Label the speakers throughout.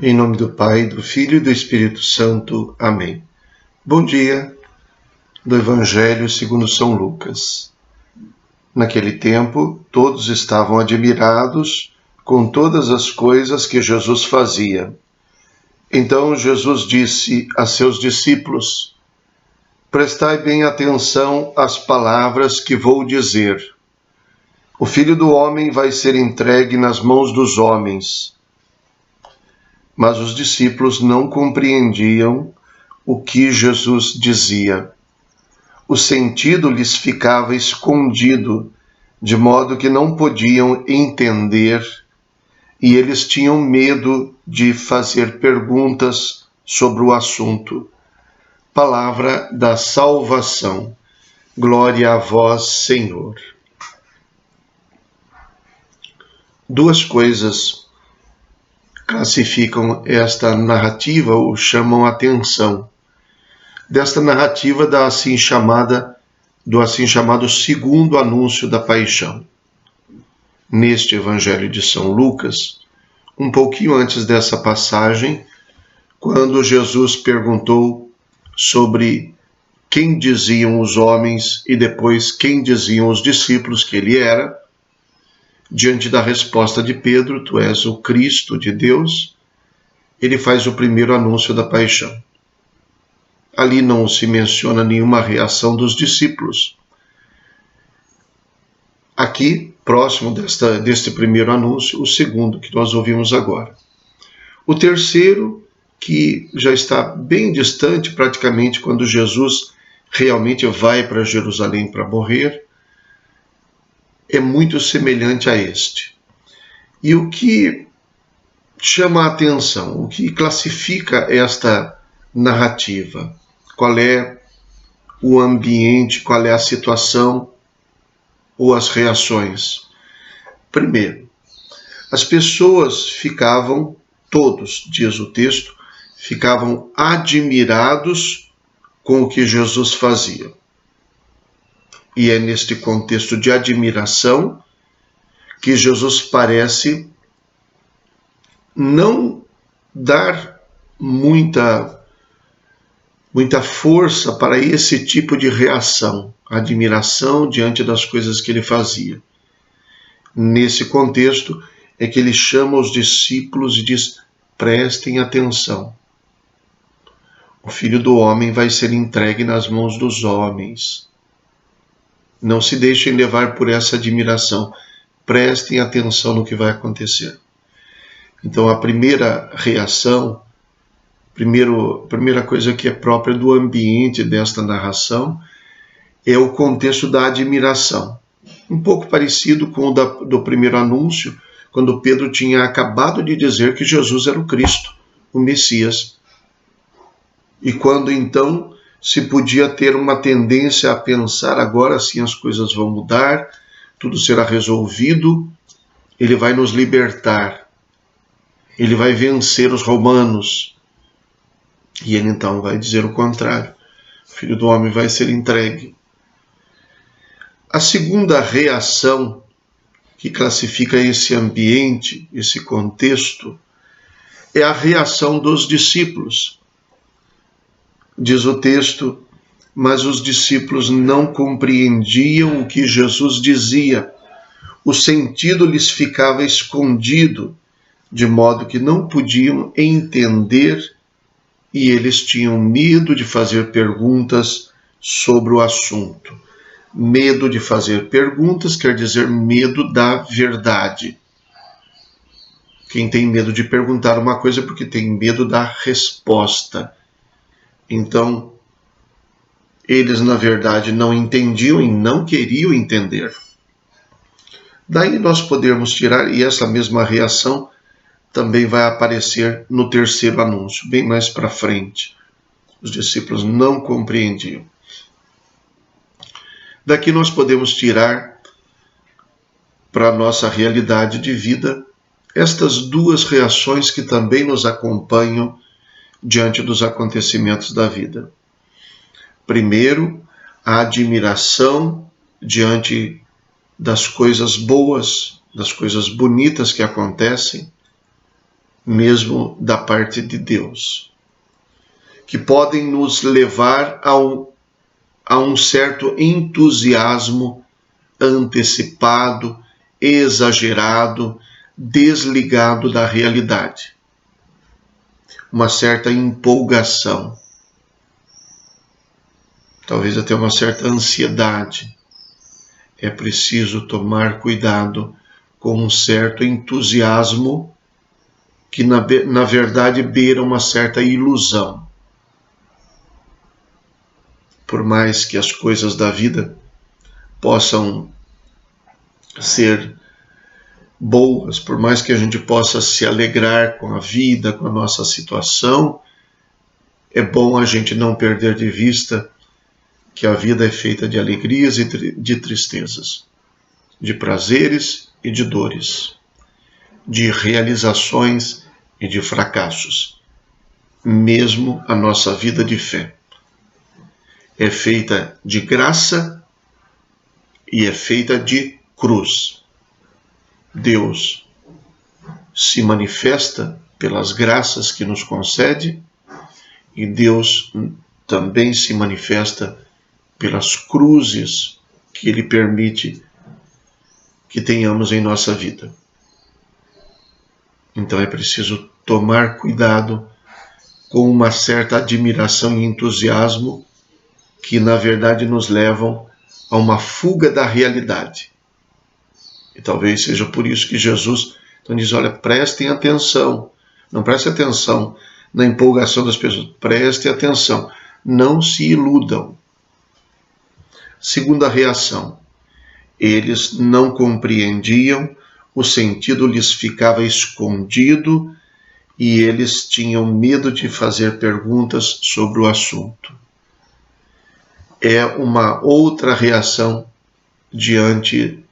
Speaker 1: Em nome do Pai, do Filho e do Espírito Santo. Amém. Bom dia do Evangelho segundo São Lucas. Naquele tempo, todos estavam admirados com todas as coisas que Jesus fazia. Então Jesus disse a seus discípulos: Prestai bem atenção às palavras que vou dizer. O Filho do Homem vai ser entregue nas mãos dos homens. Mas os discípulos não compreendiam o que Jesus dizia. O sentido lhes ficava escondido, de modo que não podiam entender, e eles tinham medo de fazer perguntas sobre o assunto. Palavra da salvação. Glória a vós, Senhor. Duas coisas classificam esta narrativa ou chamam a atenção. Desta narrativa do assim chamado segundo anúncio da paixão. Neste Evangelho de São Lucas, um pouquinho antes dessa passagem, quando Jesus perguntou sobre quem diziam os homens e depois quem diziam os discípulos que ele era, diante da resposta de Pedro, tu és o Cristo de Deus, ele faz o primeiro anúncio da paixão. Ali não se menciona nenhuma reação dos discípulos. Aqui, próximo deste primeiro anúncio, o segundo que nós ouvimos agora. O terceiro, que já está bem distante, praticamente, quando Jesus realmente vai para Jerusalém para morrer, é muito semelhante a este. E o que chama a atenção, o que classifica esta narrativa? Qual é o ambiente, qual é a situação ou as reações? Primeiro, as pessoas ficavam, todos, diz o texto, ficavam admirados com o que Jesus fazia. E é neste contexto de admiração que Jesus parece não dar muita força para esse tipo de reação, admiração diante das coisas que ele fazia. Nesse contexto é que ele chama os discípulos e diz: prestem atenção. O Filho do Homem vai ser entregue nas mãos dos homens. Não se deixem levar por essa admiração. Prestem atenção no que vai acontecer. Então, a primeira reação, primeira coisa que é própria do ambiente desta narração é o contexto da admiração. Um pouco parecido com o do primeiro anúncio, quando Pedro tinha acabado de dizer que Jesus era o Cristo, o Messias. E quando então se podia ter uma tendência a pensar, agora sim as coisas vão mudar, tudo será resolvido, ele vai nos libertar, ele vai vencer os romanos. E ele então vai dizer o contrário. O Filho do Homem vai ser entregue. A segunda reação que classifica esse ambiente, esse contexto, é a reação dos discípulos. Diz o texto: mas os discípulos não compreendiam o que Jesus dizia. O sentido lhes ficava escondido, de modo que não podiam entender, e eles tinham medo de fazer perguntas sobre o assunto. Medo de fazer perguntas quer dizer medo da verdade. Quem tem medo de perguntar uma coisa é porque tem medo da resposta. Então, eles, na verdade, não entendiam e não queriam entender. Daí nós podemos tirar, e essa mesma reação também vai aparecer no terceiro anúncio, bem mais para frente. Os discípulos não compreendiam. Daqui nós podemos tirar para a nossa realidade de vida estas duas reações que também nos acompanham diante dos acontecimentos da vida. Primeiro, a admiração diante das coisas boas, das coisas bonitas que acontecem. mesmo da parte de Deus, que podem nos levar a um certo entusiasmo antecipado, exagerado, desligado da realidade. Uma certa empolgação, talvez até uma certa ansiedade. É preciso tomar cuidado com um certo entusiasmo que, na verdade, beira uma certa ilusão. Por mais que as coisas da vida possam ser boas, por mais que a gente possa se alegrar com a vida, com a nossa situação, é bom a gente não perder de vista que a vida é feita de alegrias e de tristezas, de prazeres e de dores, de realizações e de fracassos. Mesmo a nossa vida de fé é feita de graça e é feita de cruz. Deus se manifesta pelas graças que nos concede e Deus também se manifesta pelas cruzes que Ele permite que tenhamos em nossa vida. Então é preciso tomar cuidado com uma certa admiração e entusiasmo que, na verdade, nos levam a uma fuga da realidade. E talvez seja por isso que Jesus então diz, olha, prestem atenção. Não prestem atenção na empolgação das pessoas. Prestem atenção. Não se iludam. Segunda reação. Eles não compreendiam, o sentido lhes ficava escondido e eles tinham medo de fazer perguntas sobre o assunto. É uma outra reação diante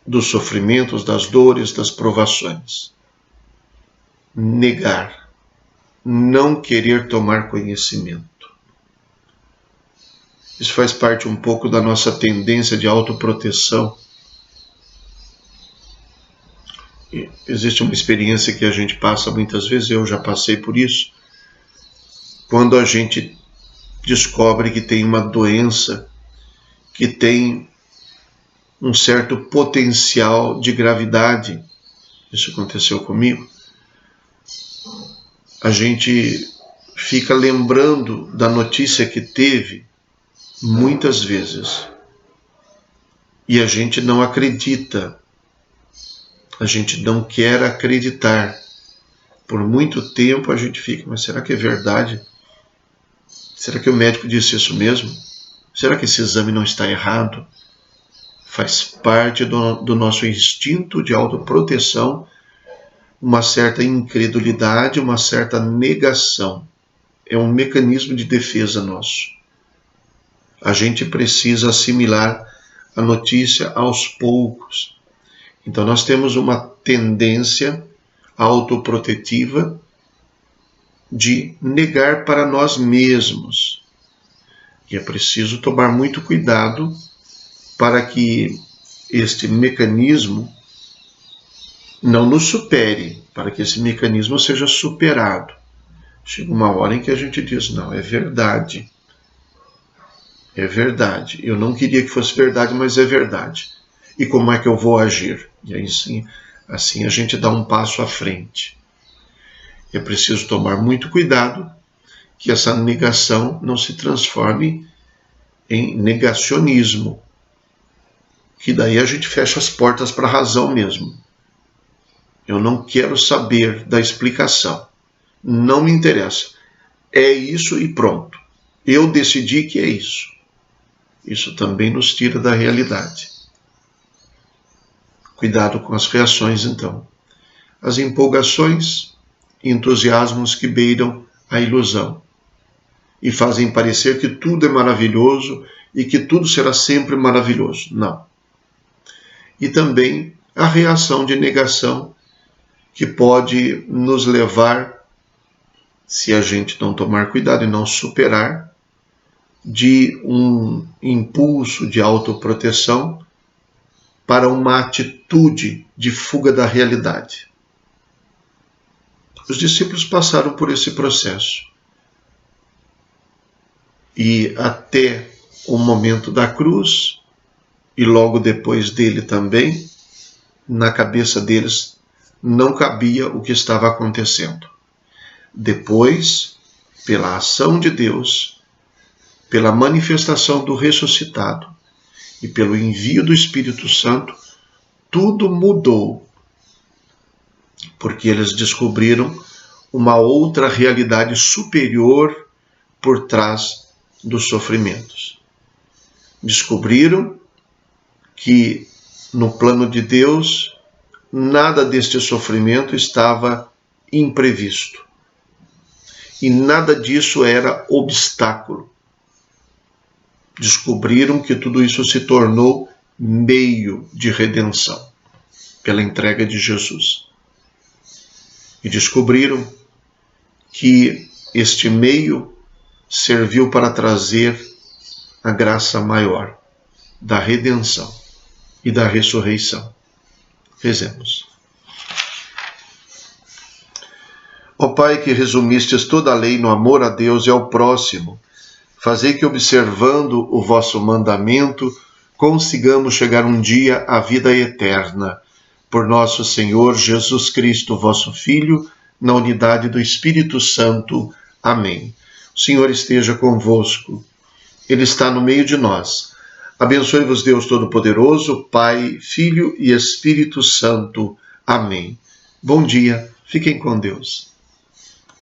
Speaker 1: dos sofrimentos, das dores, das provações. Negar, não querer tomar conhecimento. Isso faz parte um pouco da nossa tendência de autoproteção. Existe uma experiência que a gente passa muitas vezes, eu já passei por isso, quando a gente descobre que tem uma doença que tem um certo potencial de gravidade. Isso aconteceu comigo. A gente fica lembrando da notícia que teve muitas vezes. E a gente não acredita. A gente não quer acreditar. Por muito tempo a gente fica, mas será que é verdade? Será que o médico disse isso mesmo? Será que esse exame não está errado? Faz parte do nosso instinto de autoproteção, uma certa incredulidade, uma certa negação. É um mecanismo de defesa nosso. A gente precisa assimilar a notícia aos poucos. Então nós temos uma tendência autoprotetiva de negar para nós mesmos. E é preciso tomar muito cuidado para que este mecanismo não nos supere, para que esse mecanismo seja superado. Chega uma hora em que a gente diz, não, é verdade. É verdade. Eu não queria que fosse verdade, mas é verdade. E como é que eu vou agir? E aí sim, assim a gente dá um passo à frente. É preciso tomar muito cuidado que essa negação não se transforme em negacionismo. Que daí a gente fecha as portas para a razão mesmo. Eu não quero saber da explicação. Não me interessa. É isso e pronto. Eu decidi que é isso. Isso também nos tira da realidade. Cuidado com as reações, então. As empolgações, entusiasmos que beiram a ilusão e fazem parecer que tudo é maravilhoso e que tudo será sempre maravilhoso. Não. E também a reação de negação que pode nos levar, se a gente não tomar cuidado e não superar, de um impulso de autoproteção para uma atitude de fuga da realidade. Os discípulos passaram por esse processo. E até o momento da cruz, e logo depois dele também, na cabeça deles não cabia o que estava acontecendo. Depois, pela ação de Deus, pela manifestação do ressuscitado e pelo envio do Espírito Santo, tudo mudou, porque eles descobriram uma outra realidade superior por trás dos sofrimentos. Descobriram que no plano de Deus nada deste sofrimento estava imprevisto. E nada disso era obstáculo. Descobriram que tudo isso se tornou meio de redenção pela entrega de Jesus. E descobriram que este meio serviu para trazer a graça maior da redenção e da ressurreição. Rezemos. Ó Pai, que resumistes toda a lei no amor a Deus e ao próximo, fazei que, observando o vosso mandamento, consigamos chegar um dia à vida eterna. Por nosso Senhor Jesus Cristo, vosso Filho, na unidade do Espírito Santo. Amém. O Senhor esteja convosco. Ele está no meio de nós. Abençoe-vos Deus Todo-Poderoso, Pai, Filho e Espírito Santo. Amém. Bom dia. Fiquem com Deus.